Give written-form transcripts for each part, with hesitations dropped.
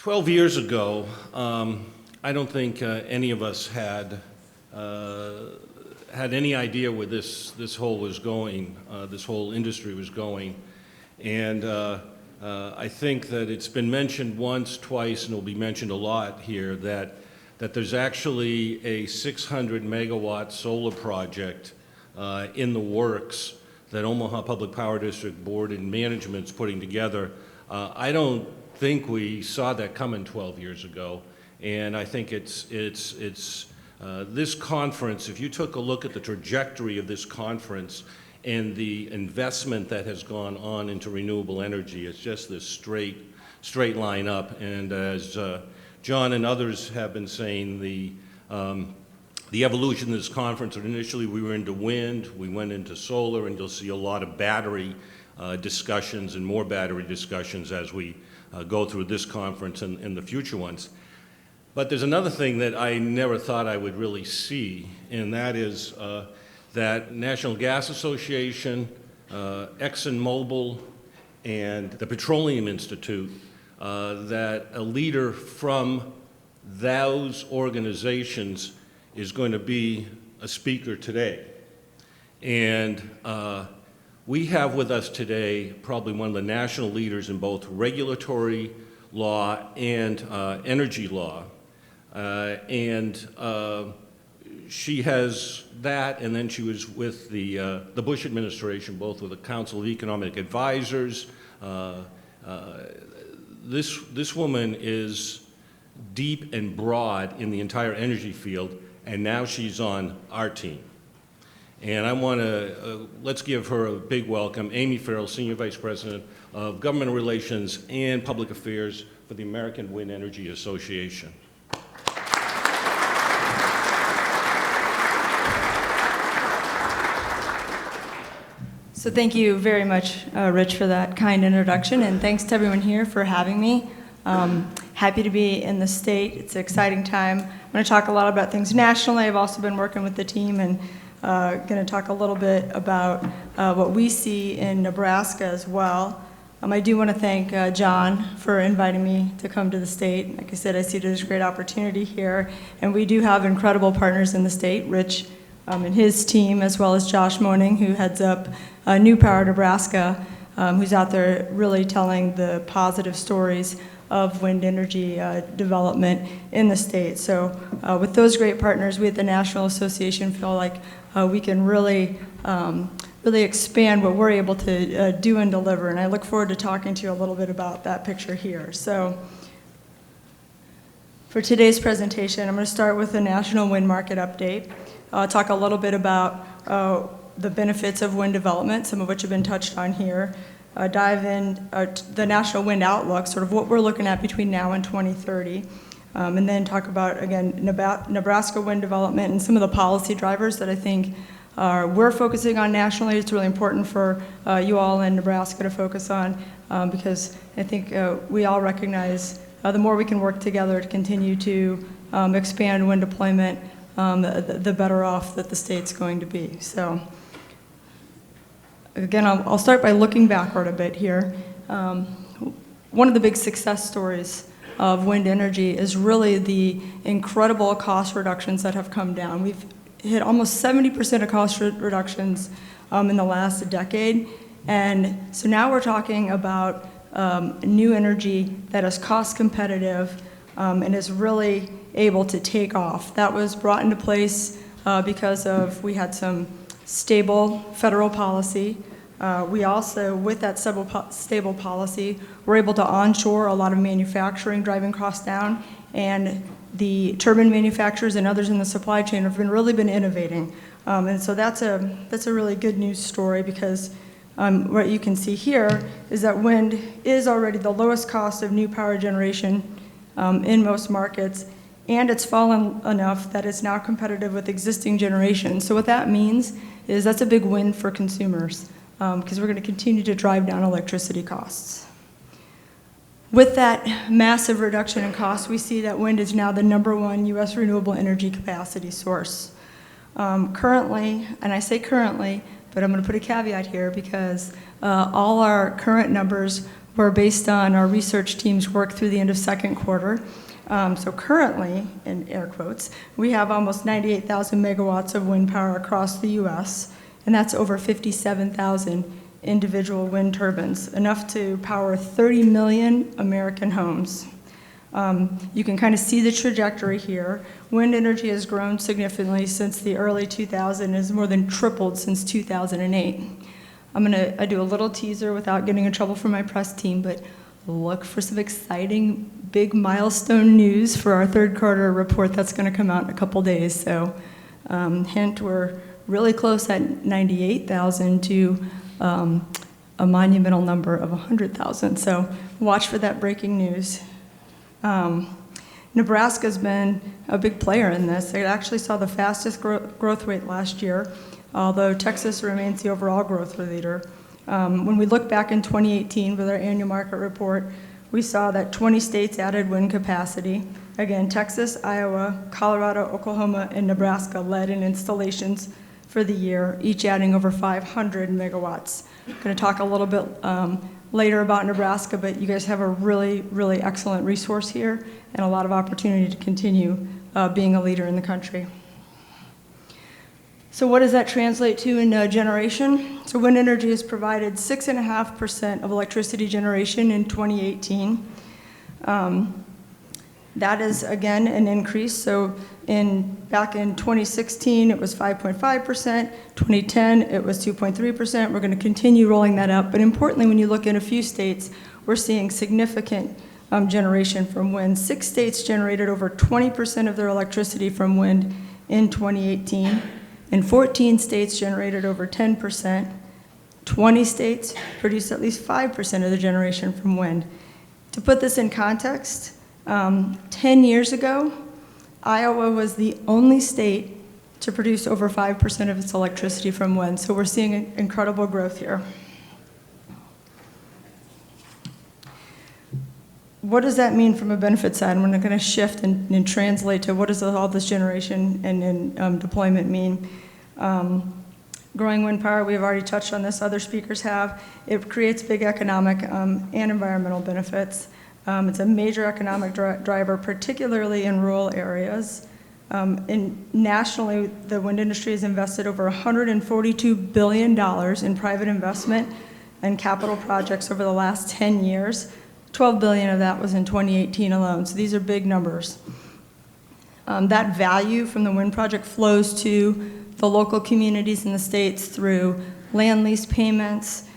12 years ago, I don't think any of us had any idea where this whole industry was going. And I think that it's been mentioned once, twice, and will be mentioned a lot here, that there's actually a 600 megawatt solar project in the works that Omaha Public Power District Board and Management's putting together. I don't think we saw that coming 12 years ago, and I think it's this conference, if you took a look at the trajectory of this conference and the investment that has gone on into renewable energy, it's just this straight line up. And as John and others have been saying, the evolution of this conference, initially we were into wind, we went into solar, and you'll see a lot of battery discussions and more battery discussions as we go through this conference and the future ones. But there's another thing that I never thought I would really see, and that is that National Gas Association, ExxonMobil, and the Petroleum Institute, that a leader from those organizations is going to be a speaker today. And we have with us today probably one of the national leaders in both regulatory law and energy law. She has that, and then she was with the Bush administration, both with the Council of Economic Advisors. This woman is deep and broad in the entire energy field, and now she's on our team. And I want to, let's give her a big welcome, Amy Farrell, Senior Vice President of Government Relations and Public Affairs for the American Wind Energy Association. So thank you very much, Rich, for that kind introduction, and thanks to everyone here for having me. Happy to be in the state. It's an exciting time. I'm going to talk a lot about things nationally. I've also been working with the team and going to talk a little bit about what we see in Nebraska as well. I do want to thank John for inviting me to come to the state. Like I said, I see there's a great opportunity here, and we do have incredible partners in the state, Rich and his team, as well as Josh Moaning, who heads up New Power Nebraska, who's out there really telling the positive stories of wind energy development in the state. So with those great partners, we at the National Association feel like we can really expand what we're able to do and deliver. And I look forward to talking to you a little bit about that picture here. So for today's presentation, I'm going to start with the national wind market update. I'll talk a little bit about the benefits of wind development, some of which have been touched on here. Dive in the national wind outlook, sort of what we're looking at between now and 2030. And then talk about, again, Nebraska wind development and some of the policy drivers that I think we're focusing on nationally. It's really important for you all in Nebraska to focus on because I think we all recognize the more we can work together to continue to expand wind deployment, the better off that the state's going to be. So again, I'll start by looking backward a bit here. One of the big success stories of wind energy is really the incredible cost reductions that have come down. We've hit almost 70% of cost reductions in the last decade. And so now we're talking about new energy that is cost competitive and is really able to take off. That was brought into place because we had some stable federal policy. We also, with that stable policy, were able to onshore a lot of manufacturing, driving costs down, and the turbine manufacturers and others in the supply chain have really been innovating. And so that's a really good news story because what you can see here is that wind is already the lowest cost of new power generation in most markets, and it's fallen enough that it's now competitive with existing generation. So what that means is that's a big win for consumers because we're going to continue to drive down electricity costs. With that massive reduction in costs, we see that wind is now the #1 U.S. renewable energy capacity source. Currently, and I say currently, but I'm going to put a caveat here because all our current numbers were based on our research team's work through the end of second quarter. So currently, in air quotes, we have almost 98,000 megawatts of wind power across the U.S., and that's over 57,000 individual wind turbines, enough to power 30 million American homes. You can kind of see the trajectory here. Wind energy has grown significantly since the early 2000s and has more than tripled since 2008. I do a little teaser without getting in trouble for my press team, but look for some exciting big milestone news for our third quarter report that's going to come out in a couple days. So hint, we're really close at 98,000 to a monumental number of 100,000. So watch for that breaking news. Nebraska's been a big player in this. It actually saw the fastest growth rate last year, although Texas remains the overall growth leader. When we look back in 2018 with our annual market report, we saw that 20 states added wind capacity. Again, Texas, Iowa, Colorado, Oklahoma, and Nebraska led in installations for the year, each adding over 500 megawatts. I'm going to talk a little bit later about Nebraska, but you guys have a really, really excellent resource here and a lot of opportunity to continue being a leader in the country. So what does that translate to in generation? So wind energy has provided 6.5% of electricity generation in 2018. That is, again, an increase. So back in 2016, it was 5.5%. 2010, it was 2.3%. We're going to continue rolling that up. But importantly, when you look in a few states, we're seeing significant generation from wind. 6 states generated over 20% of their electricity from wind in 2018. And 14 states generated over 10%. 20 states produced at least 5% of the generation from wind. To put this in context, 10 years ago, Iowa was the only state to produce over 5% of its electricity from wind. So we're seeing incredible growth here. What does that mean from a benefit side? We're going to shift and translate to what does all this generation and deployment mean. Growing wind power, we've already touched on this, other speakers have. It creates big economic and environmental benefits. It's a major economic driver, particularly in rural areas. Nationally, the wind industry has invested over $142 billion in private investment and capital projects over the last 10 years. 12 billion of that was in 2018 alone, so these are big numbers. That value from the wind project flows to the local communities in the states through land lease payments,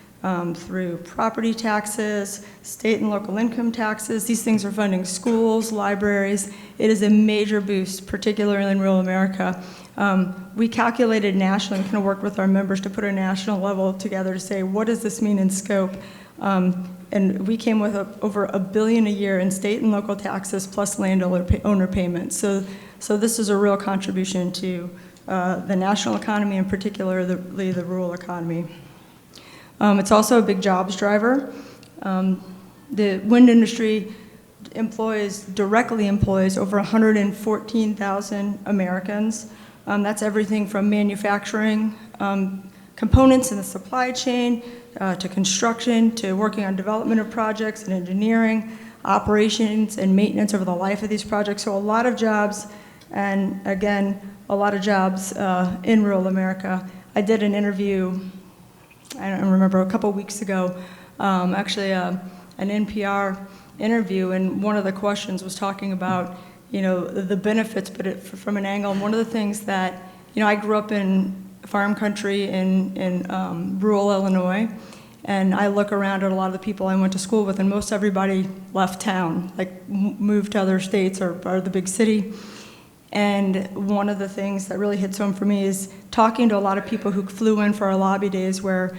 through property taxes, state and local income taxes. These things are funding schools, libraries. It is a major boost, particularly in rural America. We calculated nationally, and kind of worked with our members to put a national level together to say, what does this mean in scope? And we came with over $1 billion a year in state and local taxes plus landowner payments. So this is a real contribution to the national economy, and particularly the rural economy. It's also a big jobs driver. The wind industry directly employs over 114,000 Americans. That's everything from manufacturing components in the supply chain, to construction, to working on development of projects and engineering, operations and maintenance over the life of these projects. So a lot of jobs, and again, a lot of jobs in rural America. I did an interview, I don't remember, a couple weeks ago, actually an NPR interview, and one of the questions was talking about, the benefits, but from an angle. And one of the things that, I grew up in farm country in rural Illinois, and I look around at a lot of the people I went to school with, and most everybody left town, like moved to other states or the big city. And one of the things that really hits home for me is talking to a lot of people who flew in for our lobby days, where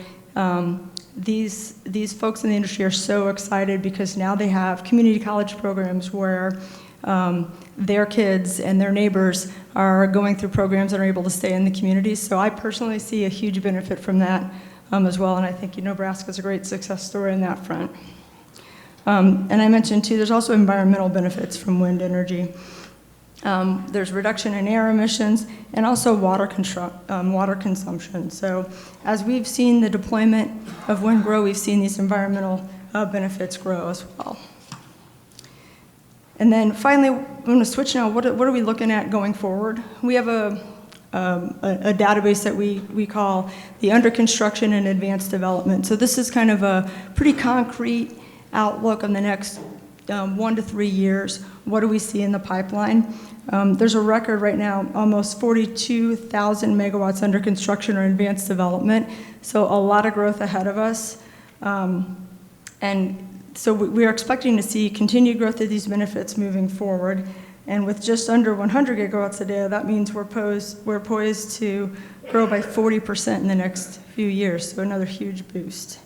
these folks in the industry are so excited because now they have community college programs where their kids and their neighbors are going through programs and are able to stay in the communities. So I personally see a huge benefit from that as well, and I think Nebraska's a great success story on that front. And I mentioned too, there's also environmental benefits from wind energy. There's reduction in air emissions and also water consumption. So as we've seen the deployment of wind grow, we've seen these environmental benefits grow as well. And then finally, I'm going to switch now. What are we looking at going forward? We have a database that we call the Under Construction and Advanced Development. So this is kind of a pretty concrete outlook on the next 1 to 3 years. What do we see in the pipeline? There's a record right now, almost 42,000 megawatts under construction or advanced development. So a lot of growth ahead of us. And so we are expecting to see continued growth of these benefits moving forward. And with just under 100 gigawatts a day, that means we're poised to grow by 40% in the next few years, so another huge boost.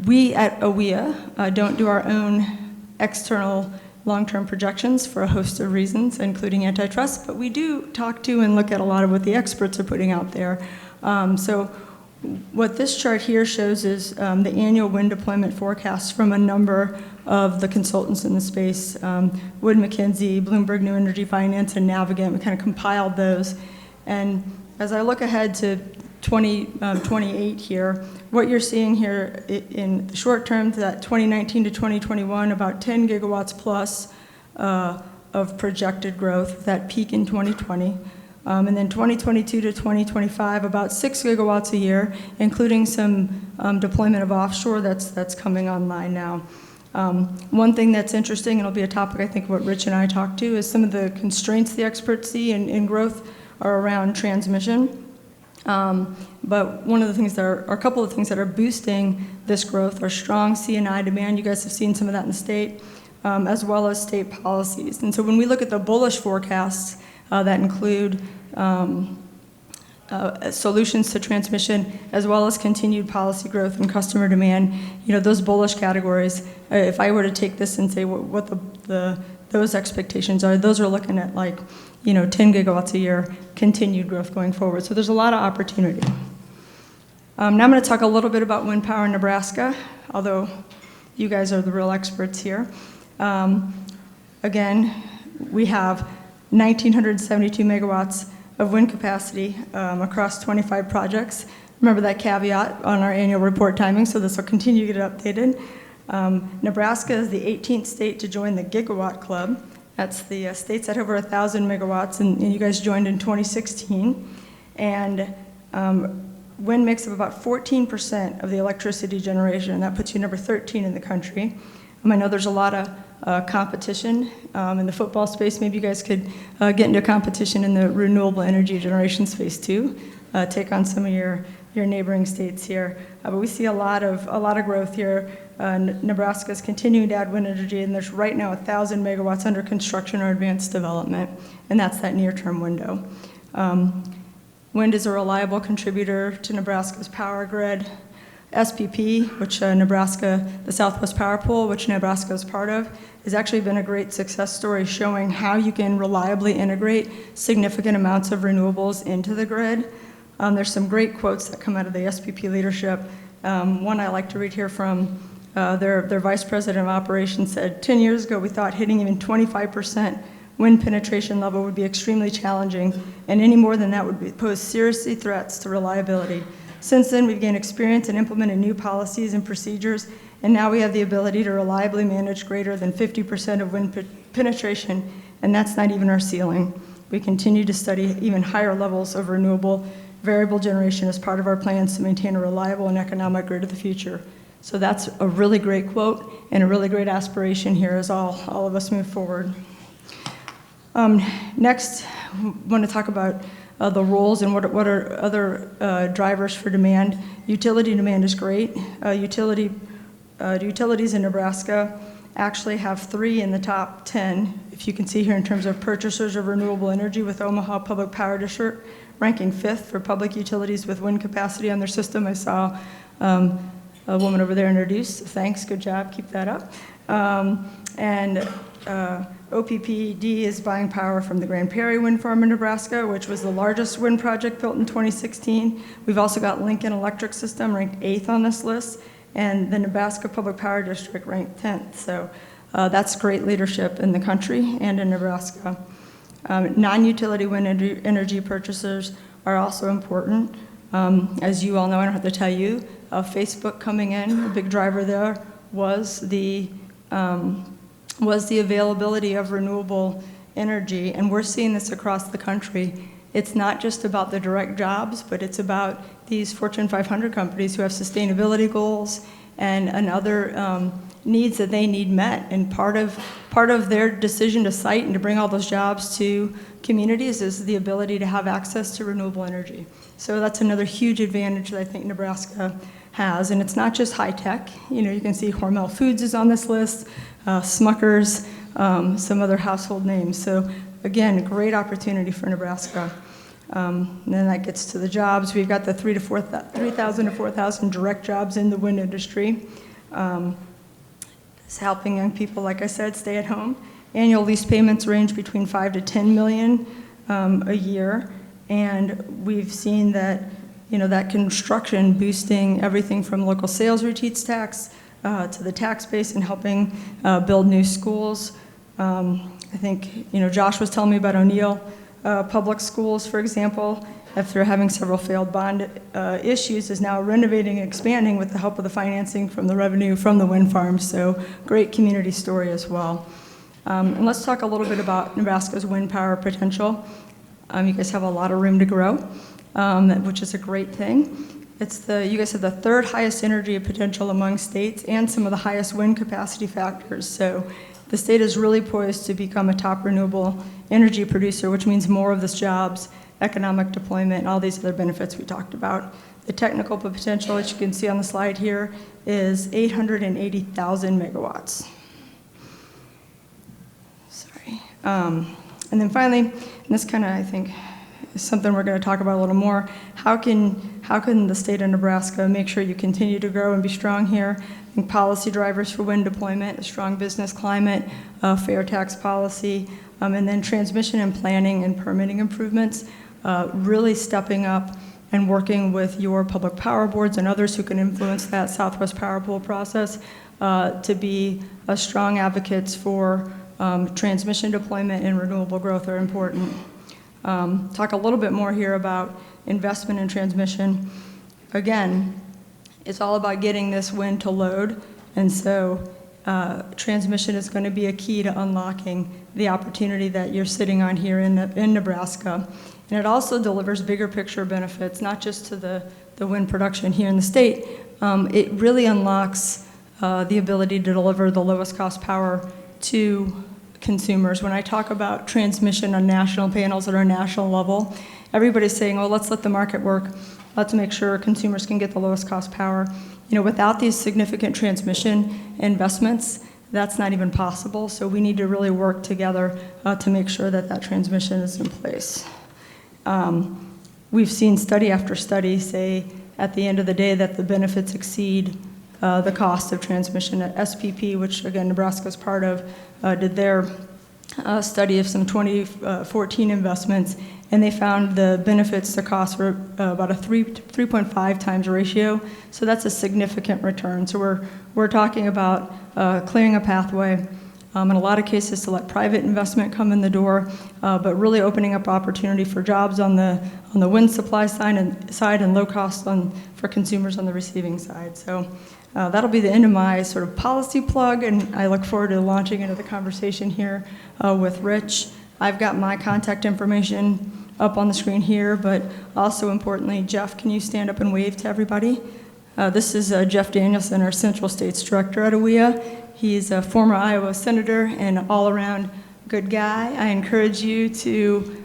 We at AWEA don't do our own external long-term projections for a host of reasons, including antitrust, but we do talk to and look at a lot of what the experts are putting out there. So what this chart here shows is the annual wind deployment forecast from a number of the consultants in the space, Wood Mackenzie, Bloomberg New Energy Finance, and Navigant. We kind of compiled those. And as I look ahead to 2028 here, what you're seeing here in the short term, that 2019 to 2021, about 10 gigawatts plus of projected growth, with that peak in 2020. And then 2022 to 2025, about 6 gigawatts a year, including some deployment of offshore that's coming online now. One thing that's interesting, and it'll be a topic I think what Rich and I talked to, is some of the constraints the experts see in growth are around transmission. But one of the things that are a couple of things that are boosting this growth are strong C&I demand. You guys have seen some of that in the state, as well as state policies. And so when we look at the bullish forecasts, that include solutions to transmission, as well as continued policy growth and customer demand. You know, those bullish categories, if I were to take this and say what those expectations are, those are looking at like, 10 gigawatts a year, continued growth going forward. So there's a lot of opportunity. Now I'm going to talk a little bit about wind power in Nebraska, although you guys are the real experts here. Again, we have 1,972 megawatts of wind capacity across 25 projects. Remember that caveat on our annual report timing, so this will continue to get updated. Nebraska is the 18th state to join the Gigawatt Club. That's the states that have over 1,000 megawatts, and you guys joined in 2016. And wind makes up about 14% of the electricity generation, and that puts you number 13 in the country. I know there's a lot of competition in the football space. Maybe you guys could get into competition in the renewable energy generation space too. Take on some of your neighboring states here. But we see a lot of growth here. Nebraska's continuing to add wind energy, and there's right now 1,000 megawatts under construction or advanced development, and that's that near-term window. Wind is a reliable contributor to Nebraska's power grid. SPP, which Nebraska, the Southwest Power Pool, which Nebraska is part of, has actually been a great success story showing how you can reliably integrate significant amounts of renewables into the grid. There's some great quotes that come out of the SPP leadership. One I like to read here from their vice president of operations said, 10 years ago we thought hitting even 25% wind penetration level would be extremely challenging, and any more than that would pose serious threats to reliability. Since then, we've gained experience in implementing new policies and procedures, and now we have the ability to reliably manage greater than 50% of wind penetration, and that's not even our ceiling. We continue to study even higher levels of renewable variable generation as part of our plans to maintain a reliable and economic grid of the future. So that's a really great quote and a really great aspiration here as all of us move forward. Next, I want to talk about the roles and what are other drivers for demand. Utility demand is great. Utilities in Nebraska actually have 3 in the top 10, if you can see here in terms of purchasers of renewable energy, with Omaha Public Power District ranking 5th for public utilities with wind capacity on their system. I saw a woman over there introduced. Thanks, good job, keep that up. OPPD is buying power from the Grand Prairie Wind Farm in Nebraska, which was the largest wind project built in 2016. We've also got Lincoln Electric System ranked 8th on this list, and the Nebraska Public Power District ranked 10th. So that's great leadership in the country and in Nebraska. Non-utility wind energy purchasers are also important. As you all know, I don't have to tell you, Facebook coming in, a big driver there. was the availability of renewable energy, and we're seeing this across the country. It's not just about the direct jobs, but it's about these Fortune 500 companies who have sustainability goals and other needs that they need met. And part of their decision to site and to bring all those jobs to communities is the ability to have access to renewable energy. So that's another huge advantage that I think Nebraska has. And it's not just high tech. You can see Hormel Foods is on this list, Smucker's, some other household names. So again, a great opportunity for Nebraska. And then that gets to the jobs. We've got the 3,000 to 4,000 direct jobs in the wind industry. It's helping young people, like I said, stay at home. Annual lease payments range between $5 to $10 million a year. And we've seen that, that construction boosting everything from local sales receipts tax to the tax base and helping build new schools. I think, Josh was telling me about O'Neill Public Schools, for example, after having several failed bond issues, is now renovating and expanding with the help of the financing from the revenue from the wind farms. So great community story as well. And let's talk a little bit about Nebraska's wind power potential. You guys have a lot of room to grow, which is a great thing. You guys have the third highest energy potential among states and some of the highest wind capacity factors. So the state is really poised to become a top renewable energy producer, which means more of this jobs, economic deployment, and all these other benefits we talked about. The technical potential, which you can see on the slide here, is 880,000 megawatts. Sorry. And then finally, and this kind of, I think, is something we're going to talk about a little more, how can the state of Nebraska make sure you continue to grow and be strong here? I think policy drivers for wind deployment, a strong business climate, fair tax policy, and then transmission and planning and permitting improvements, really stepping up and working with your public power boards and others who can influence that Southwest Power Pool process to be strong advocates for transmission deployment and renewable growth are important. Talk a little bit more here about investment in transmission. Again, it's all about getting this wind to load, and so transmission is going to be a key to unlocking the opportunity that you're sitting on here in Nebraska. And it also delivers bigger picture benefits, not just to the wind production here in the state. It really unlocks the ability to deliver the lowest cost power to consumers. When I talk about transmission on national panels at our national level, everybody's saying, oh, let's let the market work. Let's make sure consumers can get the lowest cost power. Without these significant transmission investments, that's not even possible. So we need to really work together to make sure that transmission is in place. We've seen study after study say at the end of the day that the benefits exceed the cost of transmission. At SPP, which again Nebraska is part of, did their study of some 2014 investments, and they found the benefits to cost were about a 3.5 times ratio. So that's a significant return. So we're talking about clearing a pathway in a lot of cases to let private investment come in the door, but really opening up opportunity for jobs on the wind supply side and low cost for consumers on the receiving side. So that'll be the end of my sort of policy plug, and I look forward to launching into the conversation here with Rich. I've got my contact information up on the screen here, but also importantly, Jeff, can you stand up and wave to everybody? This is Jeff Danielson, our Central States Director at AWEA. He's a former Iowa Senator and an all-around good guy. I encourage you to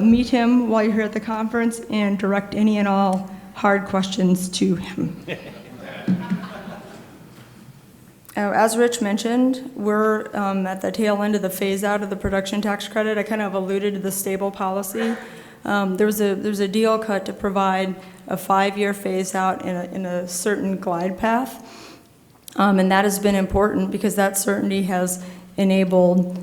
meet him while you're here at the conference and direct any and all hard questions to him. As Rich mentioned, we're at the tail end of the phase-out of the production tax credit. I kind of alluded to the stable policy. There's a deal cut to provide a 5-year phase-out in a certain glide path. And that has been important because that certainty has enabled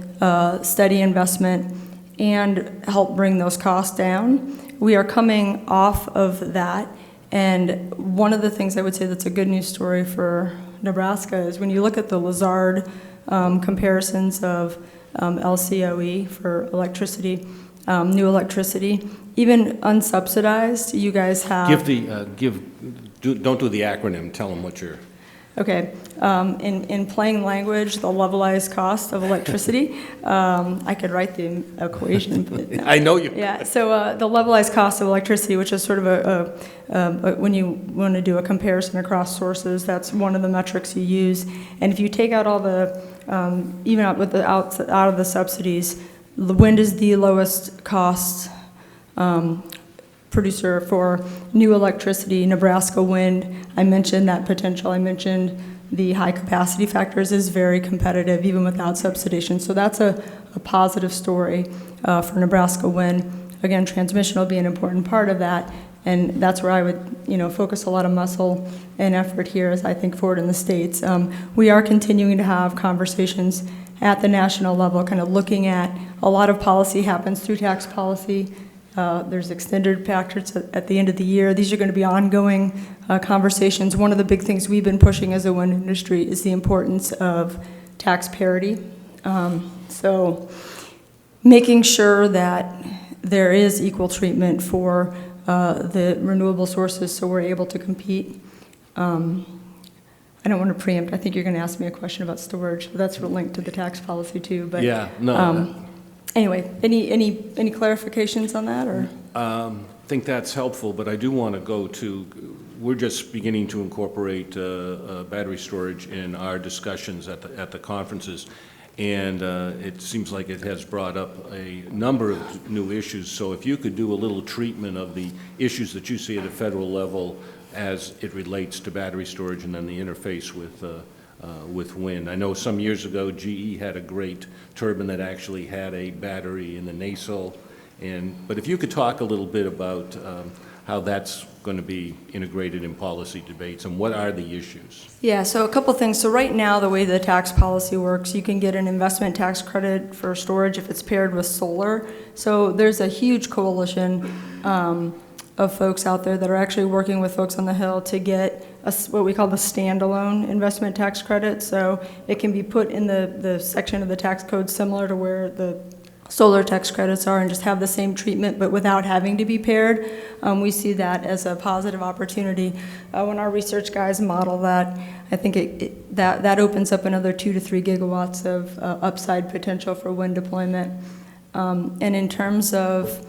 steady investment and helped bring those costs down. We are coming off of that, and one of the things I would say that's a good news story for Nebraska is when you look at the Lazard comparisons of LCOE for electricity, new electricity, even unsubsidized, you guys have... Don't do the acronym, tell them what you're... Okay, in plain language, the levelized cost of electricity, I could write the equation. But I know you. yeah, so the levelized cost of electricity, which is sort of when you want to do a comparison across sources, that's one of the metrics you use. And if you take out all the, even out of the subsidies, the wind is the lowest cost producer for new electricity. Nebraska wind, I mentioned that potential. I mentioned the high capacity factors is very competitive even without subsidization. So that's a positive story for Nebraska wind. Again, transmission will be an important part of that, and that's where I would focus a lot of muscle and effort here as I think forward in the states. We are continuing to have conversations at the national level, kind of looking at a lot of policy happens through tax policy. There's extended factors at the end of the year. These are going to be ongoing conversations. One of the big things we've been pushing as a wind industry is the importance of tax parity. So making sure that there is equal treatment for the renewable sources so we're able to compete. I don't want to preempt. I think you're going to ask me a question about storage. That's linked to the tax policy too. But Yeah, no. Anyway, any clarifications on that, or? I think that's helpful, but I do want to go to, we're just beginning to incorporate battery storage in our discussions at the conferences, and it seems like it has brought up a number of new issues. So if you could do a little treatment of the issues that you see at a federal level as it relates to battery storage and then the interface with wind. I know some years ago GE had a great turbine that actually had a battery in the nacelle, but if you could talk a little bit about how that's going to be integrated in policy debates and what are the issues? Yeah, so a couple things. So right now, the way the tax policy works, you can get an investment tax credit for storage if it's paired with solar. So there's a huge coalition of folks out there that are actually working with folks on the Hill to get what we call the standalone investment tax credit. So it can be put in the section of the tax code similar to where the solar tax credits are and just have the same treatment but without having to be paired. We see that as a positive opportunity. When our research guys model that, I think that opens up another 2 to 3 gigawatts of upside potential for wind deployment. And in terms of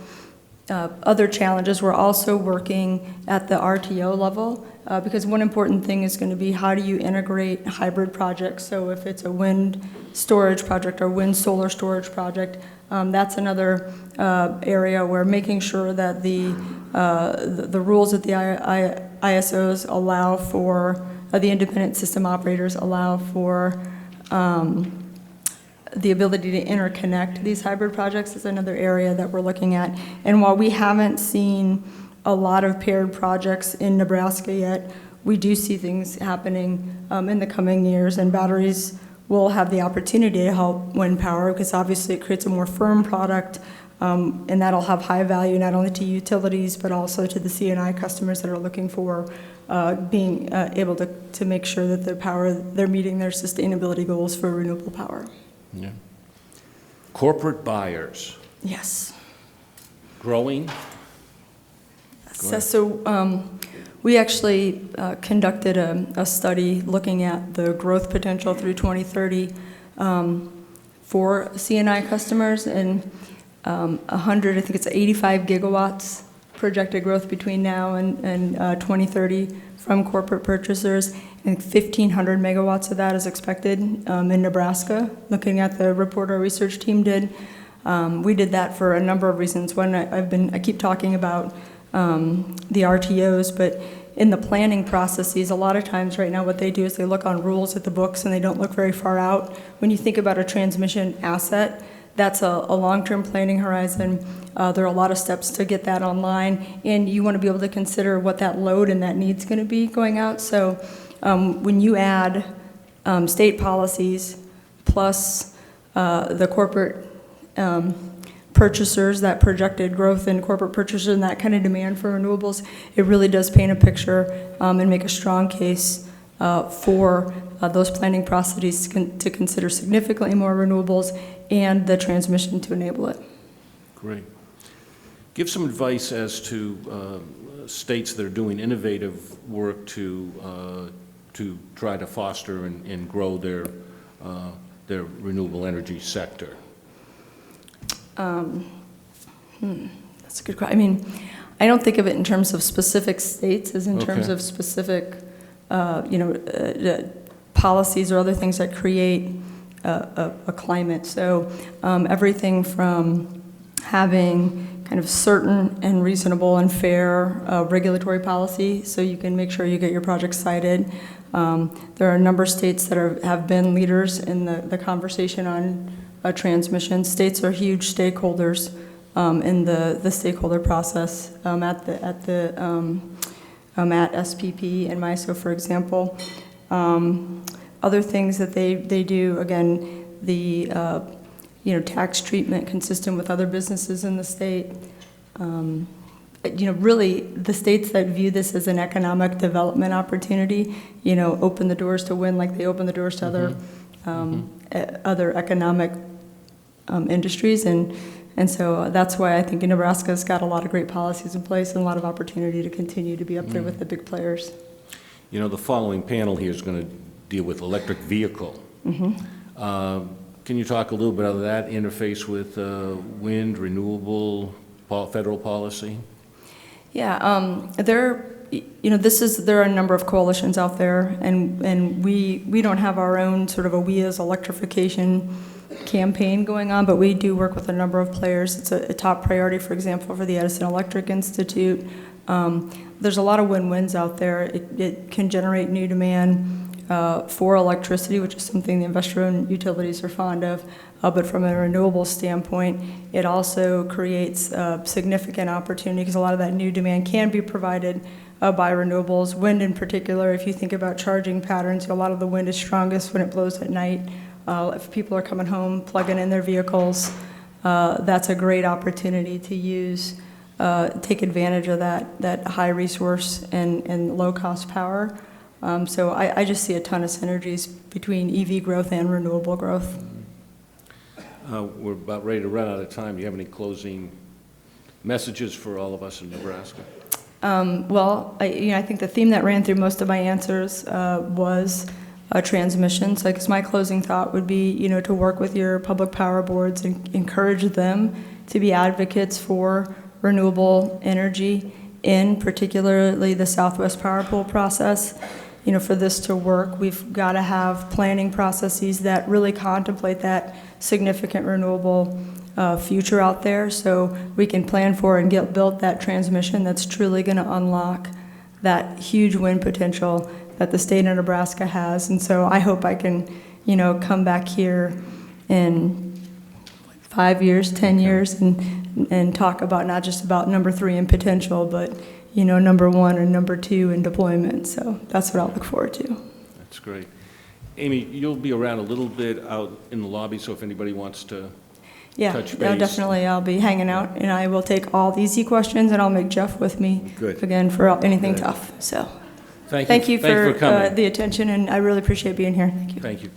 other challenges, we're also working at the RTO level because one important thing is going to be how do you integrate hybrid projects. So if it's a wind storage project or wind solar storage project, that's another area where making sure that the rules that the ISOs allow for, the independent system operators allow for the ability to interconnect these hybrid projects is another area that we're looking at. And while we haven't seen a lot of paired projects in Nebraska yet, we do see things happening in the coming years, and batteries will have the opportunity to help wind power because obviously it creates a more firm product, and that'll have high value not only to utilities but also to the C&I customers that are looking for being able to make sure that they're meeting their sustainability goals for renewable power. Yeah. Corporate buyers. Yes. Growing. So we actually conducted a study looking at the growth potential through 2030 for C&I customers, and 100, I think it's 85 gigawatts projected growth between now and 2030 from corporate purchasers. And 1,500 megawatts of that is expected in Nebraska, looking at the report our research team did. We did that for a number of reasons. One, I keep talking about the RTOs, but in the planning processes, a lot of times right now what they do is they look on rules at the books and they don't look very far out. When you think about a transmission asset, that's a long-term planning horizon. There are a lot of steps to get that online, and you want to be able to consider what that load and that need's going to be going out. So when you add state policies plus the corporate purchasers, that projected growth in corporate purchasers and that kind of demand for renewables, it really does paint a picture and make a strong case for those planning processes to consider significantly more renewables and the transmission to enable it. Great. Give some advice as to states that are doing innovative work to to try to foster and grow their renewable energy sector? That's a good question. I mean, I don't think of it in terms of specific states as in terms Okay. of specific, policies or other things that create a climate. So everything from having kind of certain and reasonable and fair regulatory policy so you can make sure you get your projects cited. There are a number of states that have been leaders in the conversation on transmission. States are huge stakeholders in the stakeholder process at SPP and MISO, for example. Other things that they do, again, the tax treatment consistent with other businesses in the state. Really, the states that view this as an economic development opportunity, open the doors to wind like they open the doors to other economic industries. And so that's why I think Nebraska's got a lot of great policies in place and a lot of opportunity to continue to be up there with the big players. The following panel here is going to deal with electric vehicle. Can you talk a little bit of that interface with wind, renewable, federal policy? Yeah, there are a number of coalitions out there, and we don't have our own sort of AWEA's electrification campaign going on, but we do work with a number of players. It's a top priority, for example, for the Edison Electric Institute. There's a lot of win-wins out there. It can generate new demand for electricity, which is something the investor-owned utilities are fond of, but from a renewable standpoint, it also creates significant opportunity because a lot of that new demand can be provided by renewables. Wind in particular, if you think about charging patterns, a lot of the wind is strongest when it blows at night. If people are coming home, plugging in their vehicles, that's a great opportunity to take advantage of that high resource and low-cost power. So I just see a ton of synergies between EV growth and renewable growth. We're about ready to run out of time. Do you have any closing messages for all of us in Nebraska? I think the theme that ran through most of my answers was transmission. So I guess my closing thought would be, to work with your public power boards and encourage them to be advocates for renewable energy, in particularly the Southwest Power Pool process. For this to work, we've got to have planning processes that really contemplate that significant renewable future out there so we can plan for and get built that transmission that's truly going to unlock that huge wind potential that the state of Nebraska has. And so I hope I can, come back here in 5 years, 10 years and talk about not just about number 3 in potential, but number 1 and number 2 in deployment. So that's what I'll look forward to. That's great. Amy, you'll be around a little bit out in the lobby, so if anybody wants to touch base. Definitely. I'll be hanging out, and I will take all the easy questions, and I'll make Jeff with me again for anything tough. So thank you for coming. the attention, and I really appreciate being here. Thank you. Thank you.